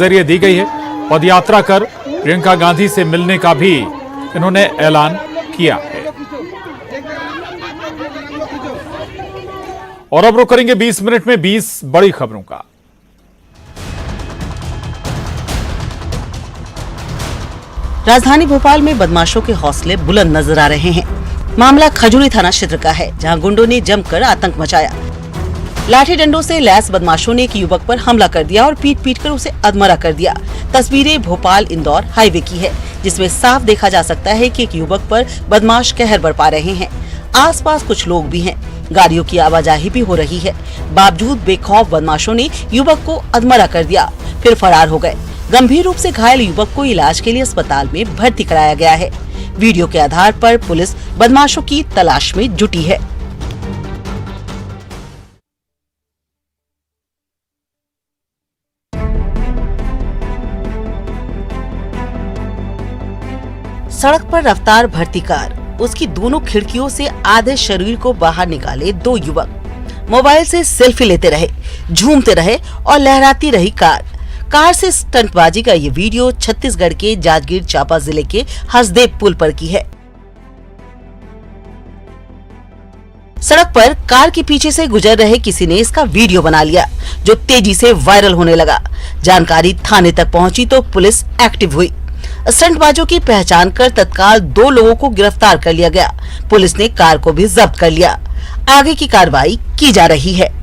जरिए दी गई है। पदयात्रा कर प्रियंका गांधी से मिलने का भी इन्होंने ऐलान किया है। और अब रुक करेंगे 20 मिनट में 20 बड़ी खबरों का। राजधानी भोपाल में बदमाशों के हौसले बुलंद नजर आ रहे हैं। मामला खजूरी थाना क्षेत्र का है, जहां गुंडों ने जमकर आतंक मचाया। लाठी डंडों से लैस बदमाशों ने एक युवक पर हमला कर दिया और पीट कर उसे अधमरा कर दिया। तस्वीरें भोपाल इंदौर हाईवे की है, जिसमें साफ देखा जा सकता है कि एक युवक पर बदमाश कहर बरपा रहे हैं। आसपास कुछ लोग भी हैं, गाड़ियों की आवाजाही भी हो रही है। बावजूद बेखौफ बदमाशों ने युवक को अधमरा कर दिया, फिर फरार हो गए। गंभीर रूप से घायल युवक को इलाज के लिए अस्पताल में भर्ती कराया गया है। वीडियो के आधार पर पुलिस बदमाशों की तलाश में जुटी है। सड़क पर रफ्तार भरती कार, उसकी दोनों खिड़कियों से आधे शरीर को बाहर निकाले दो युवक। मोबाइल से सेल्फी लेते रहे, झूमते रहे और लहराती रही कार से स्टंटबाजी का ये वीडियो छत्तीसगढ़ के जांजगीर चांपा जिले के हसदेव पुल पर की है। सड़क पर कार के पीछे से गुजर रहे किसी ने इसका वीडियो बना लिया, जो तेजी से वायरल होने लगा। जानकारी थाने तक पहुंची तो पुलिस एक्टिव हुई। स्टंटबाजों की पहचान कर तत्काल 2 लोगों को गिरफ्तार कर लिया गया। पुलिस ने कार को भी जब्त कर लिया। आगे की कार्रवाई की जा रही है।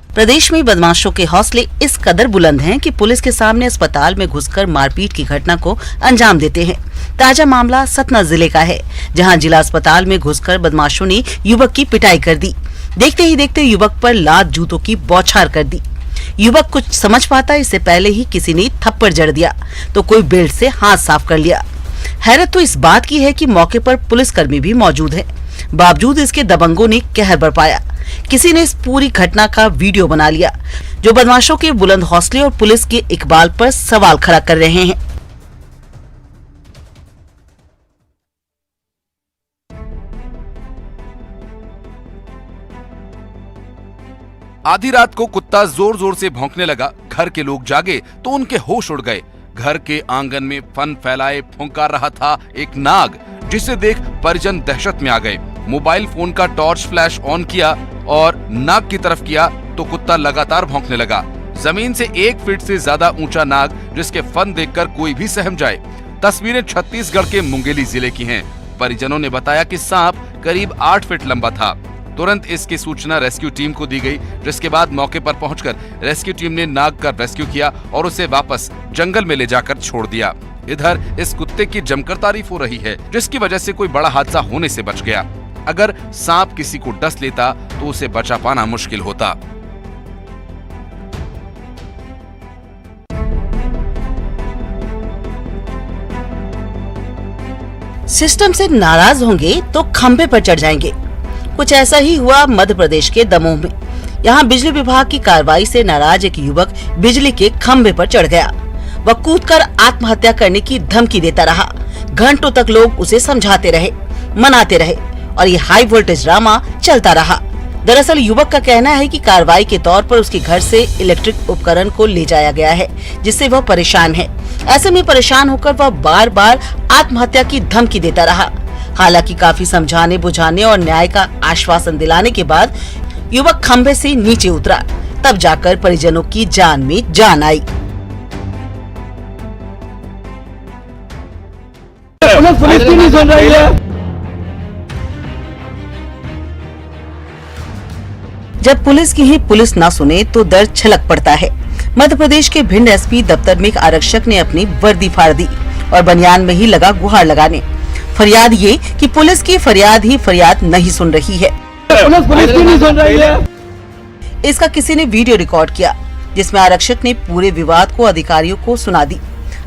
प्रदेश में बदमाशों के हौसले इस कदर बुलंद हैं कि पुलिस के सामने अस्पताल में घुसकर मारपीट की घटना को अंजाम देते हैं। ताजा मामला सतना जिले का है, जहां जिला अस्पताल में घुसकर बदमाशों ने युवक की पिटाई कर दी। देखते ही देखते युवक पर लात जूतों की बौछार कर दी। युवक कुछ समझ पाता इससे पहले ही किसी ने थप्पड़ जड़ दिया, तो कोई बेल्ट से हाथ साफ कर लिया। हैरत तो इस बात की है कि मौके पर पुलिसकर्मी भी मौजूद है। बावजूद इसके दबंगों ने कहर बरपाया। किसी ने इस पूरी घटना का वीडियो बना लिया, जो बदमाशों के बुलंद हौसले और पुलिस के इकबाल पर सवाल खड़ा कर रहे हैं। आधी रात को कुत्ता जोर जोर से भौंकने लगा। घर के लोग जागे तो उनके होश उड़ गए। घर के आंगन में फन फैलाए फुंकार रहा था एक नाग, जिसे देख परिजन दहशत में आ गए। मोबाइल फोन का टॉर्च फ्लैश ऑन किया और नाग की तरफ किया तो कुत्ता लगातार भौंकने लगा। जमीन से 1 फीट से ज्यादा ऊंचा नाग, जिसके फन देखकर कोई भी सहम जाए। तस्वीरें छत्तीसगढ़ के मुंगेली जिले की हैं। परिजनों ने बताया कि सांप करीब 8 फीट लंबा था। तुरंत इसकी सूचना रेस्क्यू टीम को दी गई, जिसके बाद मौके पर पहुंचकर रेस्क्यू टीम ने नाग का रेस्क्यू किया और उसे वापस जंगल में ले जाकर छोड़ दिया। इधर इस कुत्ते की जमकर तारीफ हो रही है, जिसकी वजह से कोई बड़ा हादसा होने से बच गया। अगर सांप किसी को डस लेता तो उसे बचा पाना मुश्किल होता। सिस्टम से नाराज होंगे तो खंभे पर चढ़ जाएंगे। कुछ ऐसा ही हुआ मध्य प्रदेश के दमोह में। यहाँ बिजली विभाग की कार्रवाई से नाराज एक युवक बिजली के खंभे पर चढ़ गया। वह कूदकर आत्महत्या करने की धमकी देता रहा। घंटों तक लोग उसे समझाते रहे, मनाते रहे और ये हाई वोल्टेज ड्रामा चलता रहा। दरअसल युवक का कहना है कि कार्रवाई के तौर पर उसके घर से इलेक्ट्रिक उपकरण को ले जाया गया है, जिससे वह परेशान है। ऐसे में परेशान होकर वह बार बार आत्महत्या की धमकी देता रहा। हालांकि काफी समझाने बुझाने और न्याय का आश्वासन दिलाने के बाद युवक खंभे से नीचे उतरा। तब जाकर परिजनों की जान में जान आई। पुलिस की नहीं सुन रही है। जब पुलिस की ही पुलिस ना सुने तो दर्द छलक पड़ता है। मध्य प्रदेश के भिंड एसपी दफ्तर में एक आरक्षक ने अपनी वर्दी फाड़ दी और बनियान में ही लगा गुहार लगाने। फरियाद ये कि पुलिस की फरियाद ही फरियाद नहीं सुन रही है। पुलिस की नहीं सुन रही है। इसका किसी ने वीडियो रिकॉर्ड किया, जिसमें आरक्षक ने पूरे विवाद को अधिकारियों को सुना दी।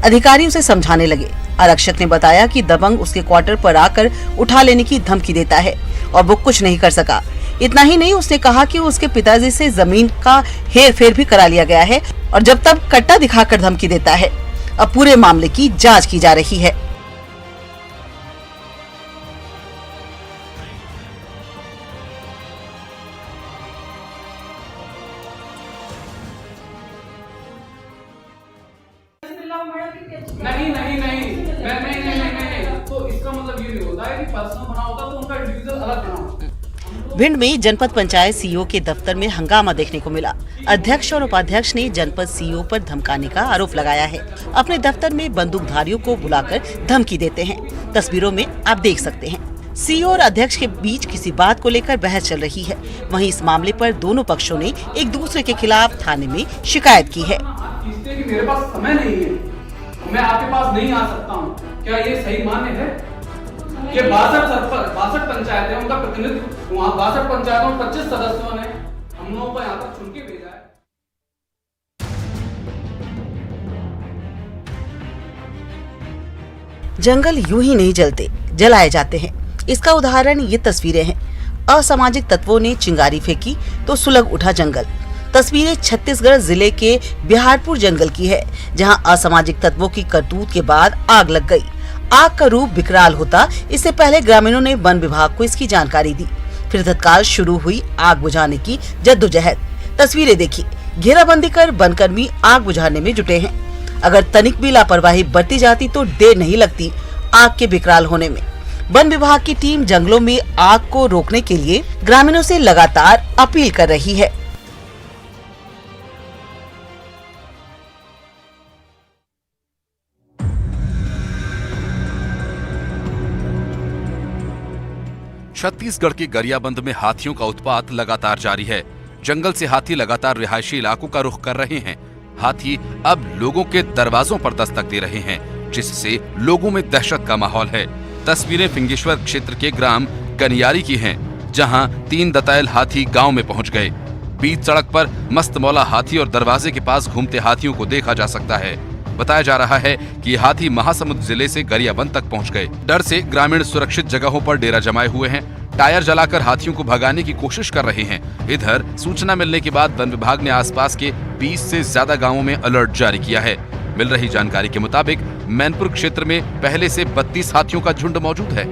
अधिकारी उसे समझाने लगे। आरक्षक ने बताया कि दबंग उसके क्वार्टर पर आकर उठा लेने की धमकी देता है और वो कुछ नहीं कर सका। इतना ही नहीं, उसने कहा कि उसके पिताजी से जमीन का हेर फेर भी करा लिया गया है और जब तब कट्टा दिखाकर धमकी देता है। अब पूरे मामले की जांच की जा रही है। नहीं, तो इसका मतलब ये नहीं होता है कि पर्सनल बना होता तो उनका इंडिविजुअल अलग बना होता। भिंड में जनपद पंचायत सीईओ के दफ्तर में हंगामा देखने को मिला। अध्यक्ष और उपाध्यक्ष ने जनपद सीईओ पर धमकाने का आरोप लगाया है। अपने दफ्तर में बंदूकधारियों को बुलाकर धमकी देते हैं। तस्वीरों में आप देख सकते हैं सीईओ और अध्यक्ष के बीच किसी बात को लेकर बहस चल रही है। वहीं इस मामले पर दोनों पक्षों ने एक दूसरे के खिलाफ थाने में शिकायत की है। मेरे पास समय नहीं है, मैं आपके पास नहीं आ सकता हूँ, क्या ये सही मान्य है? ये 62 पंचायत है, उनका प्रतिनिधित्व वहाँ 62 पंचायतों में 25 सदस्यों ने हम लोगों को यहाँ तक चुन के भेजा है। जंगल यूं ही नहीं जलते, जलाए जाते हैं। इसका उदाहरण ये तस्वीरें हैं। असामाजिक तत्वों ने चिंगारी फेंकी तो सुलग उठा जंगल। तस्वीरें छत्तीसगढ़ जिले के बिहारपुर जंगल की है, जहां असामाजिक तत्वों की करतूत के बाद आग लग गई। आग का रूप विकराल होता इससे पहले ग्रामीणों ने वन विभाग को इसकी जानकारी दी। फिर तत्काल शुरू हुई आग बुझाने की जद्दोजहद। तस्वीरें देखिए, घेराबंदी कर वनकर्मी आग बुझाने में जुटे हैं। अगर तनिक भी लापरवाही बरती जाती तो देर नहीं लगती आग के विकराल होने में। वन विभाग की टीम जंगलों में आग को रोकने के लिए ग्रामीणों से लगातार अपील कर रही है। छत्तीसगढ़ के गरियाबंद में हाथियों का उत्पात लगातार जारी है। जंगल से हाथी लगातार रिहायशी इलाकों का रुख कर रहे हैं। हाथी अब लोगों के दरवाजों पर दस्तक दे रहे हैं, जिससे लोगों में दहशत का माहौल है। तस्वीरें फिंगेश्वर क्षेत्र के ग्राम कनियारी की हैं, जहां 3 दंतैल हाथी गांव में पहुंच गए। बीच सड़क पर मस्त मौला हाथी और दरवाजे के पास घूमते हाथियों को देखा जा सकता है। बताया जा रहा है कि हाथी महासमुंद जिले से गरियाबंद तक पहुंच गए। डर से ग्रामीण सुरक्षित जगहों पर डेरा जमाए हुए हैं। टायर जलाकर हाथियों को भगाने की कोशिश कर रहे हैं। इधर सूचना मिलने के बाद वन विभाग ने आसपास के 20 से ज्यादा गांवों में अलर्ट जारी किया है। मिल रही जानकारी के मुताबिक मैनपुर क्षेत्र में पहले से 32 हाथियों का झुंड मौजूद है।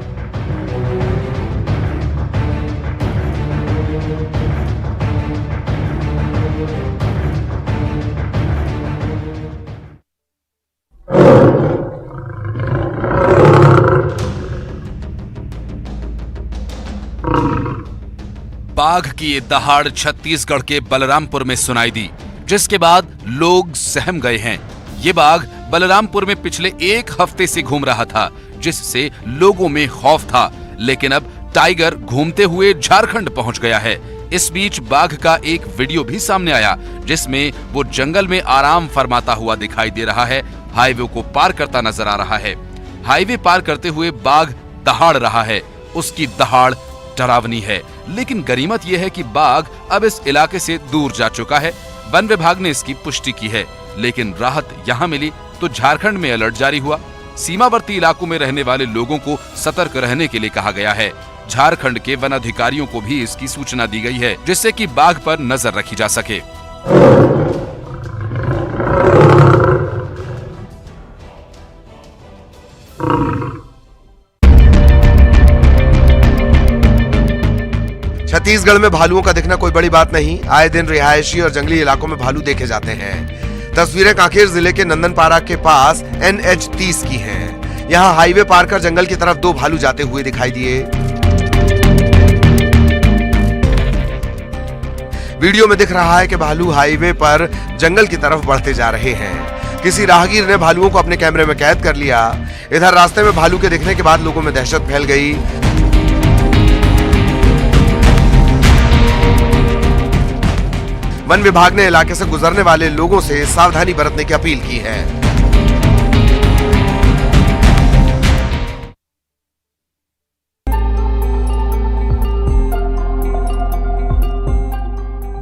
बाघ की ये दहाड़ छत्तीसगढ़ के बलरामपुर में सुनाई दी, जिसके बाद लोग सहम गए हैं। ये बाघ बलरामपुर में पिछले 1 हफ्ते से घूम रहा था, जिससे लोगों में खौफ था। लेकिन अब टाइगर घूमते हुए झारखंड पहुंच गया है। इस बीच बाघ का एक वीडियो भी सामने आया, जिसमें वो जंगल में आराम फरमाता हुआ दिखाई दे रहा है। हाईवे को पार करता नजर आ रहा है। हाईवे पार करते हुए बाघ दहाड़ रहा है। उसकी दहाड़ डरावनी है, लेकिन गनीमत यह है कि बाघ अब इस इलाके से दूर जा चुका है। वन विभाग ने इसकी पुष्टि की है, लेकिन राहत यहाँ मिली तो झारखंड में अलर्ट जारी हुआ। सीमावर्ती इलाकों में रहने वाले लोगों को सतर्क रहने के लिए कहा गया है। झारखंड के वन अधिकारियों को भी इसकी सूचना दी गई है, जिससे कि बाघ पर नजर रखी जा सके। छत्तीसगढ़ में भालुओं का दिखना कोई बड़ी बात नहीं। आए दिन रिहायशी और जंगली इलाकों में भालू देखे जाते हैं। तस्वीरें कांकेर जिले के नंदनपारा के पास NH 30 की हैं। यहां हाईवे पार कर जंगल की तरफ 2 भालू जाते हुए दिखाई दिए। वीडियो में दिख रहा है कि भालू हाईवे पर जंगल की तरफ बढ़ते जा रहे हैं। किसी राहगीर ने भालुओं को अपने कैमरे में कैद कर लिया। इधर रास्ते में भालू के दिखने के बाद लोगों में दहशत फैल गई। वन विभाग ने इलाके से गुजरने वाले लोगों से सावधानी बरतने की अपील की है।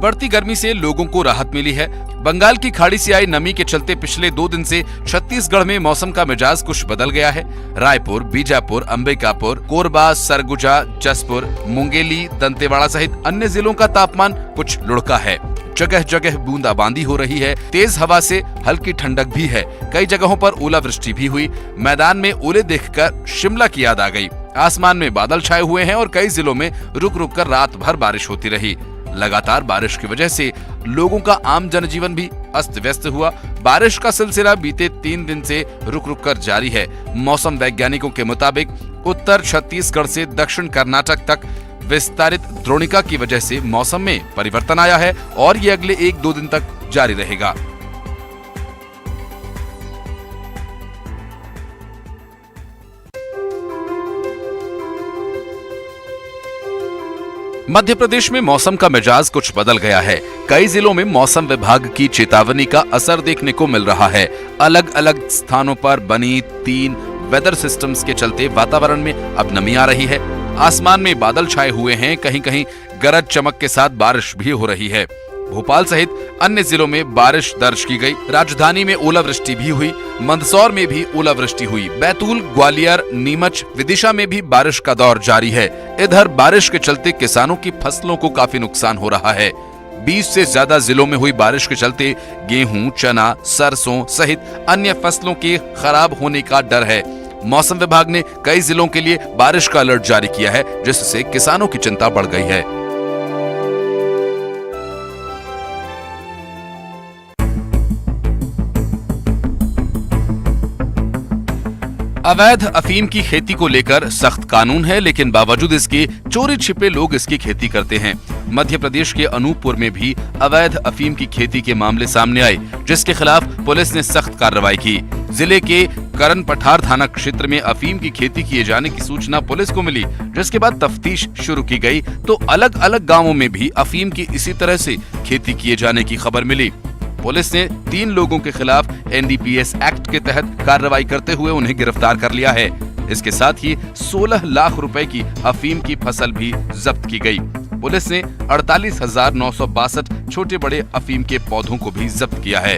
बढ़ती गर्मी से लोगों को राहत मिली है। बंगाल की खाड़ी से आई नमी के चलते पिछले 2 दिन से छत्तीसगढ़ में मौसम का मिजाज कुछ बदल गया है। रायपुर, बीजापुर, अंबिकापुर, कोरबा, सरगुजा, जसपुर, मुंगेली, दंतेवाड़ा सहित अन्य जिलों का तापमान कुछ लुढ़का है। जगह जगह बूंदाबांदी हो रही है। तेज हवा से हल्की ठंडक भी है। कई जगहों पर ओलावृष्टि भी हुई। मैदान में ओले देखकर शिमला की याद आ गई। आसमान में बादल छाए हुए हैं और कई जिलों में रुक रुक कर रात भर बारिश होती रही। लगातार बारिश की वजह से लोगों का आम जनजीवन भी अस्त व्यस्त हुआ। बारिश का सिलसिला बीते 3 दिन से रुक रुक कर जारी है। मौसम वैज्ञानिकों के मुताबिक उत्तर छत्तीसगढ़ से दक्षिण कर्नाटक तक विस्तारित द्रोणिका की वजह से मौसम में परिवर्तन आया है और ये अगले 1-2 दिन तक जारी रहेगा। मध्य प्रदेश में मौसम का मिजाज कुछ बदल गया है। कई जिलों में मौसम विभाग की चेतावनी का असर देखने को मिल रहा है। अलग अलग स्थानों पर बनी 3 वेदर सिस्टम्स के चलते वातावरण में अब नमी आ रही है। आसमान में बादल छाए हुए हैं, कहीं कहीं गरज चमक के साथ बारिश भी हो रही है। भोपाल सहित अन्य जिलों में बारिश दर्ज की गई। राजधानी में ओलावृष्टि भी हुई, मंदसौर में भी ओलावृष्टि हुई। बैतूल, ग्वालियर, नीमच, विदिशा में भी बारिश का दौर जारी है। इधर बारिश के चलते किसानों की फसलों को काफी नुकसान हो रहा है। 20 से ज्यादा जिलों में हुई बारिश के चलते गेहूं, चना, सरसों सहित अन्य फसलों के खराब होने का डर है। मौसम विभाग ने कई जिलों के लिए बारिश का अलर्ट जारी किया है, जिससे किसानों की चिंता बढ़ गई है। अवैध अफीम की खेती को लेकर सख्त कानून है, लेकिन बावजूद इसके चोरी छिपे लोग इसकी खेती करते हैं। मध्य प्रदेश के अनूपपुर में भी अवैध अफीम की खेती के मामले सामने आए, जिसके खिलाफ पुलिस ने सख्त कार्रवाई की। जिले के करण पठार थाना क्षेत्र में अफीम की खेती किए जाने की सूचना पुलिस को मिली, जिसके बाद तफ्तीश शुरू की गई तो अलग अलग गाँवों में भी अफीम की इसी तरह से खेती किए जाने की खबर मिली। पुलिस ने 3 लोगों के खिलाफ NDPS एक्ट के तहत कार्रवाई करते हुए उन्हें गिरफ्तार कर लिया है। इसके साथ ही 16 लाख रुपए की अफीम की फसल भी जब्त की गई। पुलिस ने 48,962 छोटे बड़े अफीम के पौधों को भी जब्त किया है।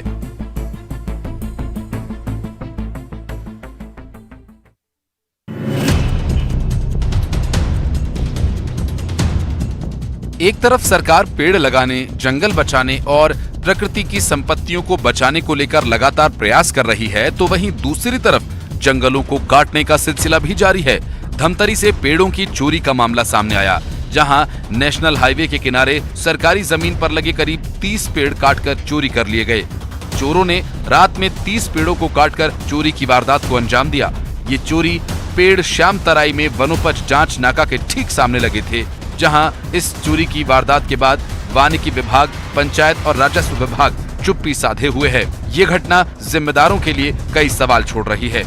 एक तरफ सरकार पेड़ लगाने, जंगल बचाने और प्रकृति की संपत्तियों को बचाने को लेकर लगातार प्रयास कर रही है, तो वहीं दूसरी तरफ जंगलों को काटने का सिलसिला भी जारी है। धमतरी से पेड़ों की चोरी का मामला सामने आया, जहां नेशनल हाईवे के किनारे सरकारी जमीन पर लगे करीब 30 पेड़ काटकर चोरी कर लिए गए। चोरों ने रात में 30 पेड़ों को काटकर चोरी की वारदात को अंजाम दिया। ये चोरी पेड़ श्याम तराई में वनोपज जांच नाका के ठीक सामने लगे थे, जहां इस चोरी की वारदात के बाद वानिकी विभाग, पंचायत और राजस्व विभाग चुप्पी साधे हुए है। ये घटना जिम्मेदारों के लिए कई सवाल छोड़ रही है।